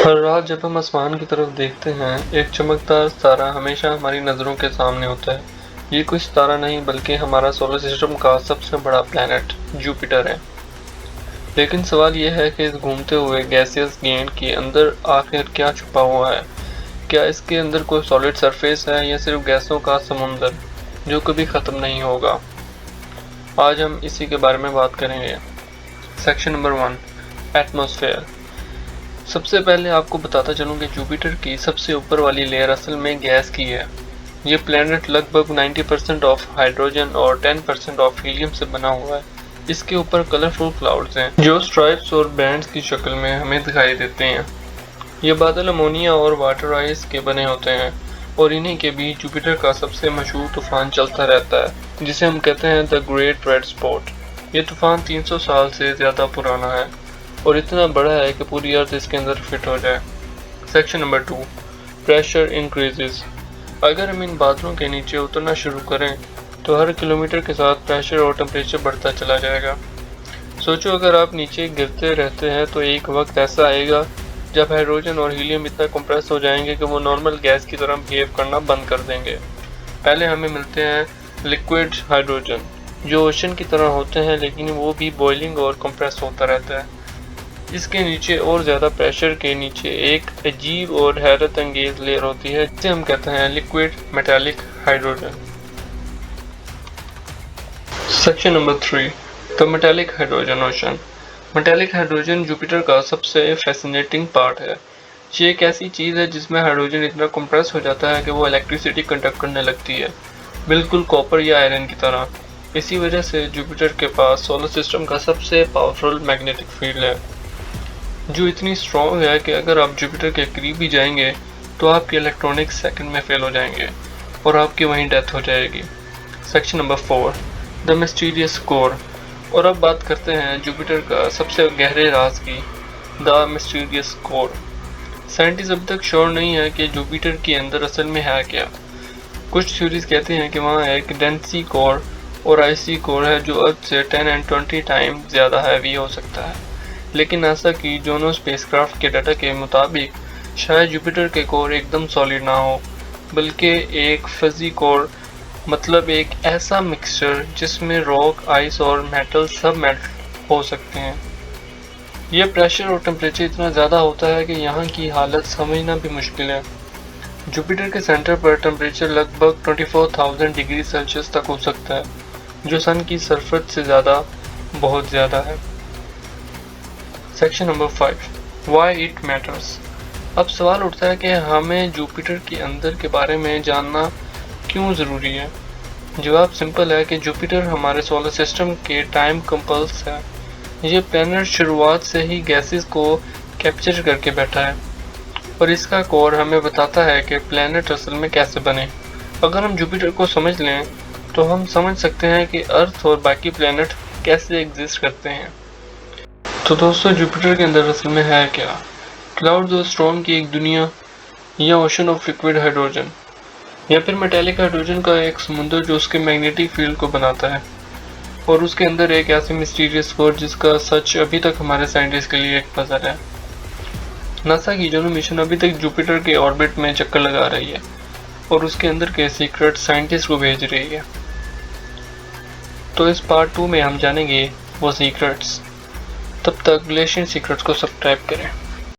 हर रात जब हम आसमान की तरफ देखते हैं, एक चमकदार तारा हमेशा हमारी नज़रों के सामने होता है। ये कोई तारा नहीं बल्कि हमारा सोलर सिस्टम का सबसे बड़ा प्लैनेट जुपिटर है। लेकिन सवाल यह है कि इस घूमते हुए गैसियस गेंद के अंदर आखिर क्या छुपा हुआ है। क्या इसके अंदर कोई सॉलिड सरफेस है या सिर्फ गैसों का समुंदर जो कभी ख़त्म नहीं होगा। आज हम इसी के बारे में बात करेंगे। Section number 1, atmosphere. सबसे पहले आपको बताता चलूं कि जुपिटर की सबसे ऊपर वाली लेयर असल में गैस की है। ये प्लैनेट लगभग 90% ऑफ हाइड्रोजन और 10% ऑफ हीलियम से बना हुआ है। इसके ऊपर कलरफुल क्लाउड्स हैं जो स्ट्राइप्स और बैंड्स की शक्ल में हमें दिखाई देते हैं। ये बादल अमोनिया और वाटर आइस के बने होते हैं और इन्हीं के बीच जुपिटर का सबसे मशहूर तूफान चलता रहता है जिसे हम कहते हैं द ग्रेट रेड स्पॉट। ये तूफान 300 साल से ज़्यादा पुराना है और इतना बड़ा है कि पूरी अर्थ इसके अंदर फिट हो जाए। Section number 2, pressure increases. अगर हम इन बादलों के नीचे उतरना शुरू करें तो हर किलोमीटर के साथ प्रेशर और टेम्परेचर बढ़ता चला जाएगा। सोचो अगर आप नीचे गिरते रहते हैं तो एक वक्त ऐसा आएगा जब हाइड्रोजन और हीलियम इतना कंप्रेस हो जाएंगे कि वो नॉर्मल गैस की तरह बिहेव करना बंद कर देंगे। पहले हमें मिलते हैं लिक्विड हाइड्रोजन जो ओशन की तरह होते हैं, लेकिन वो भी बॉइलिंग और कंप्रेस होता रहता है। इसके नीचे और ज़्यादा प्रेशर के नीचे एक अजीब और हैरत अंगेज लेयर होती है जिसे हम कहते हैं liquid metallic hydrogen. Section number 3, the metallic hydrogen ocean. Metallic hydrogen Jupiter का सबसे फैसिनेटिंग पार्ट है। ये एक ऐसी चीज़ है जिसमें हाइड्रोजन इतना कंप्रेस हो जाता है कि वो इलेक्ट्रिसिटी कंडक्ट करने लगती है, बिल्कुल कॉपर या आयरन की तरह। इसी वजह से जुपिटर के पास सोलर सिस्टम का सबसे पावरफुल मैग्नेटिक फील्ड है जो इतनी स्ट्रॉन्ग है कि अगर आप जुपिटर के करीब भी जाएंगे तो आपके इलेक्ट्रॉनिक्स सेकंड में फेल हो जाएंगे और आपकी वहीं डेथ हो जाएगी। Section number 4, the mysterious core. और अब बात करते हैं जुपिटर का सबसे गहरे राज की, द मिस्टीरियस कोर। साइंटिस्ट अब तक श्योर नहीं है कि जुपिटर के अंदर असल में है क्या। कुछ थ्योरीज कहते हैं कि वहाँ एक डेंसी कोर और आइसी कोर है जो अर्थ से 10 और 20 टाइम ज़्यादा हैवी हो सकता है, लेकिन नासा की जोनो स्पेसक्राफ्ट के डाटा के मुताबिक शायद जुपिटर के कोर एकदम सॉलिड ना हो बल्कि एक फजी कोर, मतलब एक ऐसा मिक्सचर जिसमें रॉक, आइस और मेटल सब मेल्ट हो सकते हैं। यह प्रेशर और टेम्परेचर इतना ज़्यादा होता है कि यहाँ की हालत समझना भी मुश्किल है। जुपिटर के सेंटर पर टेम्परेचर लगभग 24,000 डिग्री सेल्सियस तक हो सकता है जो सन की सरफेस से बहुत ज़्यादा है। Section number 5, why it matters. अब सवाल उठता है कि हमें जुपिटर के अंदर के बारे में जानना क्यों ज़रूरी है। जवाब सिंपल है कि जुपिटर हमारे सोलर सिस्टम के टाइम कंपल्स है। ये प्लैनेट शुरुआत से ही गैसेस को कैप्चर करके बैठा है और इसका कोर हमें बताता है कि प्लैनेट असल में कैसे बने। अगर हम जुपिटर को समझ लें तो हम समझ सकते हैं कि अर्थ और बाकी प्लैनेट कैसे एग्जिस्ट करते हैं। तो दोस्तों, जुपिटर के अंदर असल में है क्या? क्लाउड्स और स्टॉर्म की एक दुनिया, या ओशन ऑफ लिक्विड हाइड्रोजन, या फिर मेटालिक हाइड्रोजन का एक समुंदर जो उसके मैग्नेटिक फील्ड को बनाता है, और उसके अंदर एक ऐसी मिस्टीरियस कोर जिसका सच अभी तक हमारे साइंटिस्ट के लिए एक पजल है। नासा की जुनो मिशन अभी तक जुपिटर के ऑर्बिट में चक्कर लगा रही है और उसके अंदर के सीक्रेट साइंटिस्ट को भेज रही है। तो इस पार्ट 2 में हम जानेंगे वो सीक्रेट्स। तब तक ग्लेशियर सीक्रेट्स को सब्सक्राइब करें।